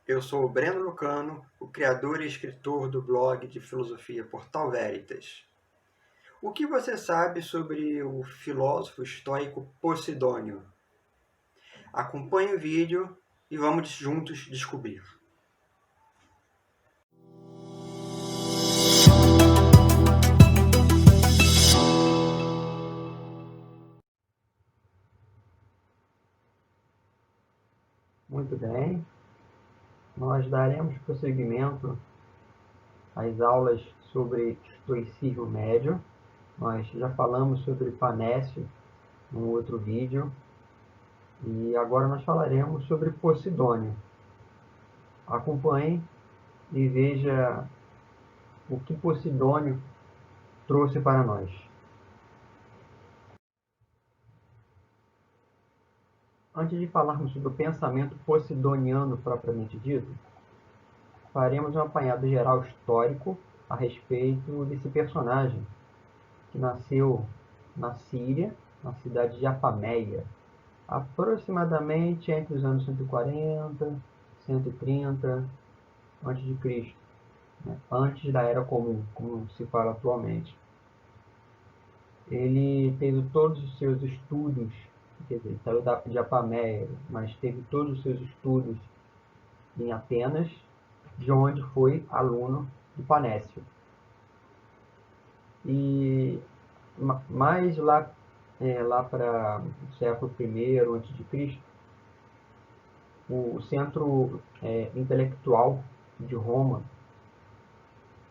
Eu sou o Breno Lucano, o criador e escritor do blog de filosofia Portal Veritas. O que você sabe sobre o filósofo estoico Posidônio? Acompanhe o vídeo e vamos juntos descobrir. Muito bem, nós daremos prosseguimento às aulas sobre estoicismo médio. Nós já falamos sobre Panécio no outro vídeo e agora nós falaremos sobre Posidônio. Acompanhe e veja o que Posidônio trouxe para nós. Antes de falarmos sobre o pensamento posidoniano propriamente dito, faremos um apanhado geral histórico a respeito desse personagem, que nasceu na Síria, na cidade de Apameia, aproximadamente entre os anos 140 e 130 a.C., antes da Era Comum, como se fala atualmente. Ele teve todos os seus estudos, quer dizer, ele saiu de Apameia, mas teve todos os seus estudos em Atenas, de onde foi aluno de Panécio. E mais lá para o século I a.C., o centro intelectual de Roma,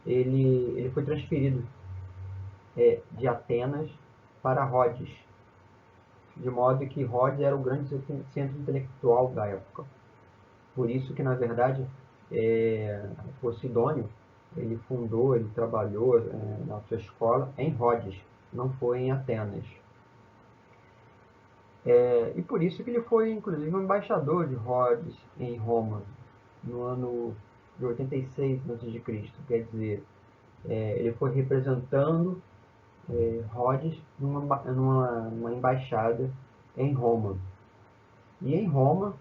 ele foi transferido de Atenas para Rhodes, de modo que Rhodes era o grande centro intelectual da época. Por isso que, na verdade, Posidônio, ele trabalhou na sua escola em Rhodes, não foi em Atenas. E por isso que ele foi, inclusive, um embaixador de Rhodes em Roma, no ano de 86 a.C. Quer dizer, ele foi representando Rhodes numa embaixada em Roma. E em Roma,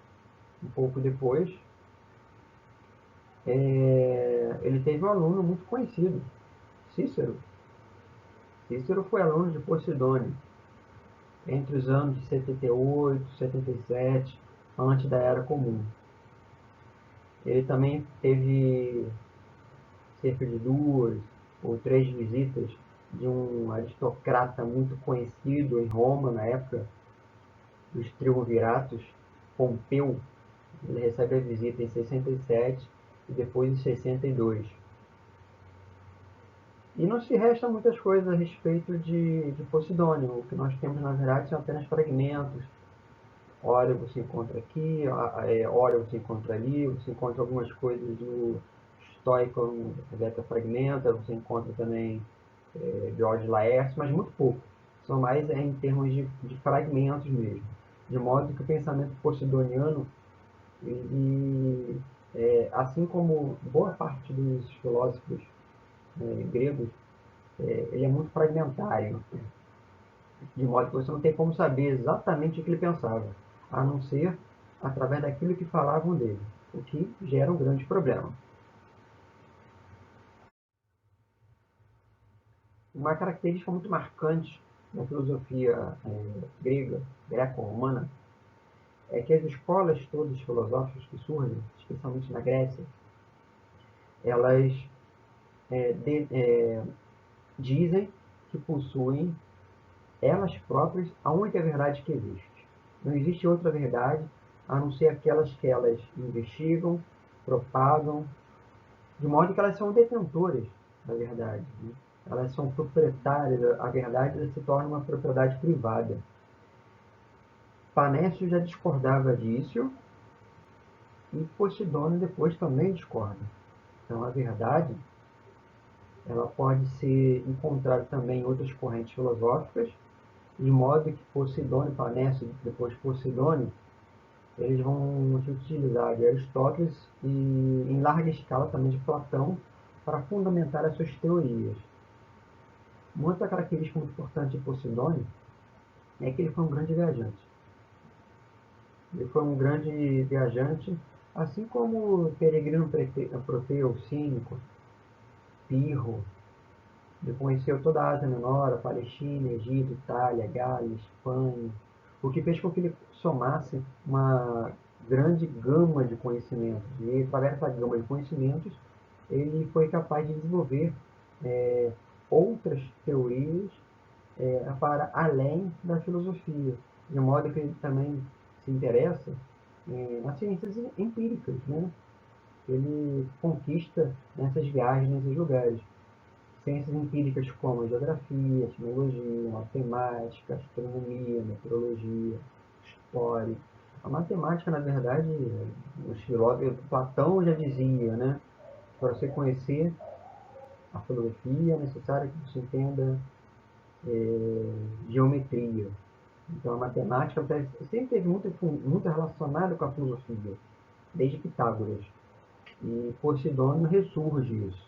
um pouco depois, ele teve um aluno muito conhecido, Cícero. Cícero foi aluno de Posidônio entre os anos de 78 e 77, antes da Era Comum. Ele também teve cerca de 2 ou 3 visitas de um aristocrata muito conhecido em Roma na época, dos Triunviratos, Pompeu. Ele recebe a visita em 67 e depois em 62. E não se resta muitas coisas a respeito de Posidônio. O que nós temos, na verdade, são apenas fragmentos. Ora você encontra aqui, ora você encontra ali, você encontra algumas coisas do Stoicon, Beta Fragmenta, você encontra também George Laerce, mas muito pouco. São mais em termos de fragmentos mesmo. De modo que o pensamento posidoniano, ele, assim como boa parte dos filósofos gregos, ele é muito fragmentário, de modo que você não tem como saber exatamente o que ele pensava, a não ser através daquilo que falavam dele, o que gera um grande problema. Uma característica muito marcante da filosofia grega, greco-romana, é que as escolas todas filosóficas que surgem, especialmente na Grécia, elas dizem que possuem elas próprias a única verdade que existe. Não existe outra verdade a não ser aquelas que elas investigam, propagam, de modo que elas são detentoras da verdade. Né? Elas são proprietárias, a verdade se torna uma propriedade privada. Panécio já discordava disso e Posidônio depois também discorda. Então a verdade ela pode ser encontrada também em outras correntes filosóficas, de modo que Posidônio, Panécio, depois Posidônio, eles vão se utilizar de Aristóteles e em larga escala também de Platão para fundamentar as suas teorias. Uma outra característica muito importante de Posidônio é que ele foi um grande viajante. Ele foi um grande viajante Assim como Peregrino Proteu, Cínico, Pirro, ele conheceu toda a Ásia Menor, a Palestina, Egito, Itália, Gales, Espanha, o que fez com que ele somasse uma grande gama de conhecimentos. E através dessa gama de conhecimentos, ele foi capaz de desenvolver é, outras teorias para além da filosofia, de modo que ele também se interessa nas ciências empíricas, né? Ele conquista nessas viagens, nesses lugares. Ciências empíricas como geografia, tecnologia, matemática, astronomia, meteorologia, história. A matemática, na verdade, os filósofos, Platão já dizia, né? Para você conhecer a filosofia é necessário que você entenda geometria. Então, a matemática sempre esteve muito relacionada com a filosofia, desde Pitágoras. E Posidônio ressurge isso.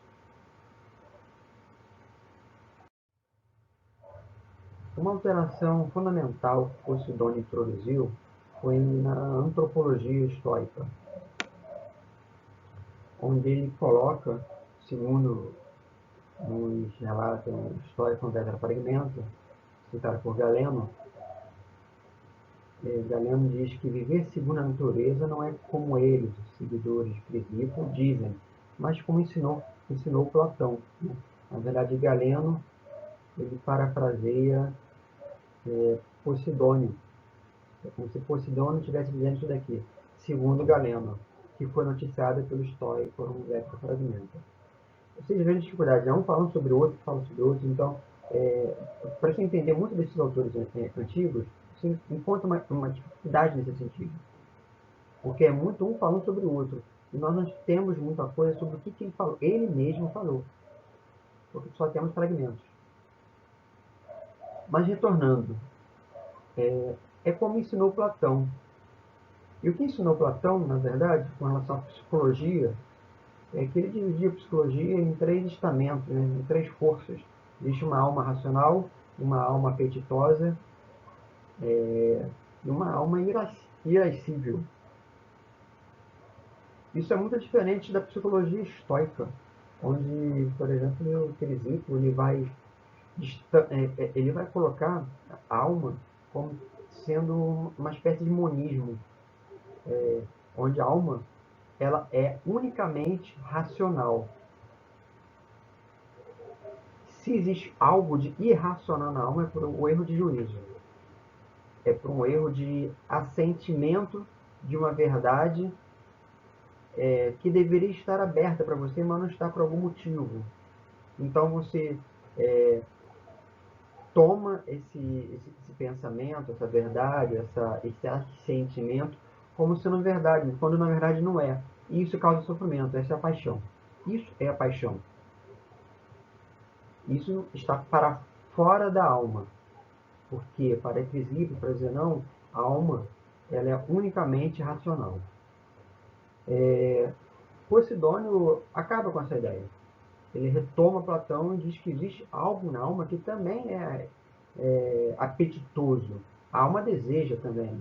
Uma alteração fundamental que Posidônio introduziu foi na antropologia estoica, onde ele coloca, segundo nos relata o histórico Tetrafragmento, citado por Galeno, Galeno diz que viver segundo a natureza não é como eles, os seguidores de Crisipo, dizem, mas como ensinou Platão. Né? Na verdade, Galeno ele parafraseia Posidônio. É como se Posidônio estivesse dizendo isso daqui, segundo Galeno, que foi noticiado pelo estoico por um fragmento. Vocês veem a dificuldade, um falando sobre o outro, falando sobre o outro, então, para você entender muito desses autores antigos, você encontra uma dificuldade nesse sentido, porque é muito um falando sobre o outro, e nós não temos muita coisa sobre o que ele falou, ele mesmo falou, porque só temos fragmentos. Mas retornando, é como ensinou Platão. E o que ensinou Platão, na verdade, com relação à psicologia, é que ele dividia a psicologia em três estamentos, né, em três forças. Existe uma alma racional, uma alma apetitosa e uma alma irascível. Isso é muito diferente da psicologia estoica, onde, por exemplo, o Crisipo ele vai colocar a alma como sendo uma espécie de monismo, onde a alma ela é unicamente racional. Se existe algo de irracional na alma, é por um erro de juízo. É por um erro de assentimento de uma verdade que deveria estar aberta para você, mas não está por algum motivo. Então você toma esse pensamento, essa verdade, esse assentimento como sendo verdade, quando na verdade não é. E isso causa sofrimento, essa é a paixão. Isso é a paixão. Isso está para fora da alma. Porque para Crisipo, para Zenão, a alma ela é unicamente racional. Posidônio acaba com essa ideia. Ele retoma Platão e diz que existe algo na alma que também é apetitoso. A alma deseja também.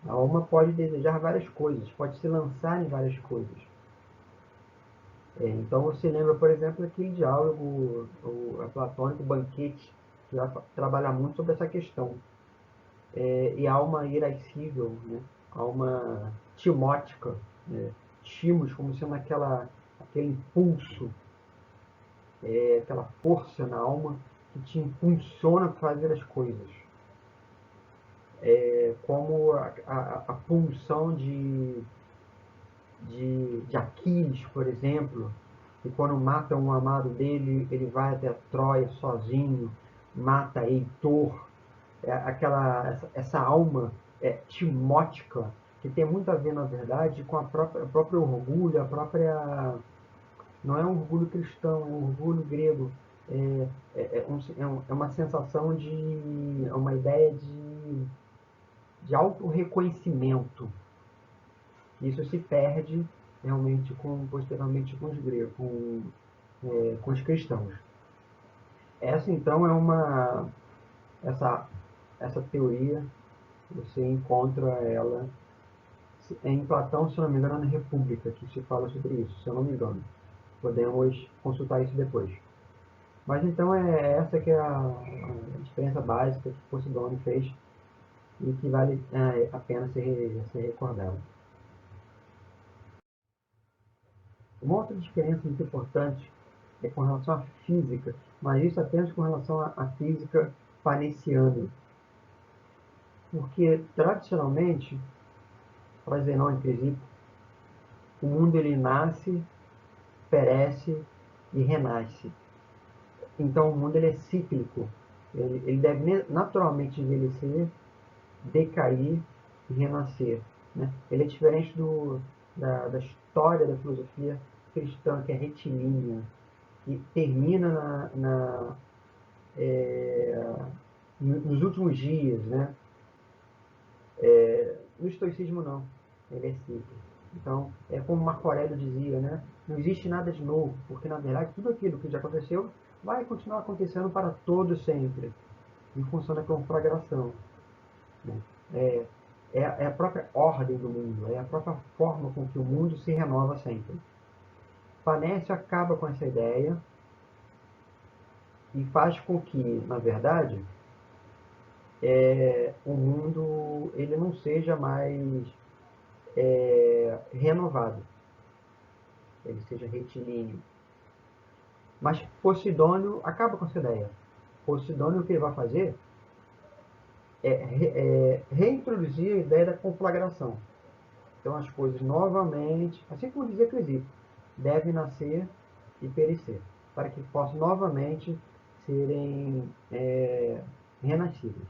A alma pode desejar várias coisas, pode se lançar em várias coisas. Então você lembra, por exemplo, aquele diálogo platônico, o banquete, que vai trabalhar muito sobre essa questão. E a alma irascível, né? A alma timótica, né? Timos como sendo aquele impulso, aquela força na alma que te impulsiona a fazer as coisas. Como a pulsão de Aquiles, por exemplo, que quando mata um amado dele, ele vai até Troia sozinho, mata Heitor, essa alma timótica, que tem muito a ver, na verdade, com o próprio orgulho, a própria... Não é um orgulho cristão, é um orgulho grego. É uma sensação de... É uma ideia de autorreconhecimento. Isso se perde realmente posteriormente com os gregos, com os cristãos. Essa então é essa teoria, você encontra ela em Platão, se não me engano, na República, que se fala sobre isso, se eu não me engano. Podemos consultar isso depois. Mas então essa que é a diferença básica que Posidônio fez e que vale a pena ser recordado. Uma outra diferença muito importante é com relação à física, mas isso apenas com relação à física panessiana. Porque, tradicionalmente, para Zenão e Crisipo, o mundo ele nasce, perece e renasce. Então, o mundo ele é cíclico. Ele deve naturalmente envelhecer, decair e renascer. Né? Ele é diferente da história da filosofia cristã, que é retilínea, que termina nos últimos dias. Né? No estoicismo, não. Ele é cíclico. Então, é como Marco Aurélio dizia, né? Não existe nada de novo, porque, na verdade, tudo aquilo que já aconteceu vai continuar acontecendo para todo sempre, em função da conflagração. Né? É a própria ordem do mundo, é a própria forma com que o mundo se renova sempre. Panécio acaba com essa ideia e faz com que, na verdade, o mundo ele não seja mais renovado, ele seja retilíneo. Mas Posidônio acaba com essa ideia. Posidônio, o que ele vai fazer é reintroduzir a ideia da conflagração. Então as coisas novamente, assim como dizia Crisipo, devem nascer e perecer, para que possam novamente serem renascidas.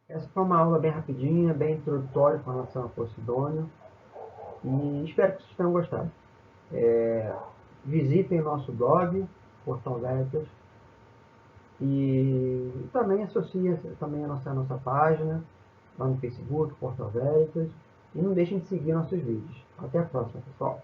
Essa foi uma aula bem rapidinha, bem introdutória com relação a Posidônio, e espero que vocês tenham gostado. Visitem o nosso blog, Portal Veritas, e também associe também a nossa página lá no Facebook, Portal Veritas, e não deixem de seguir nossos vídeos. Até a próxima, pessoal!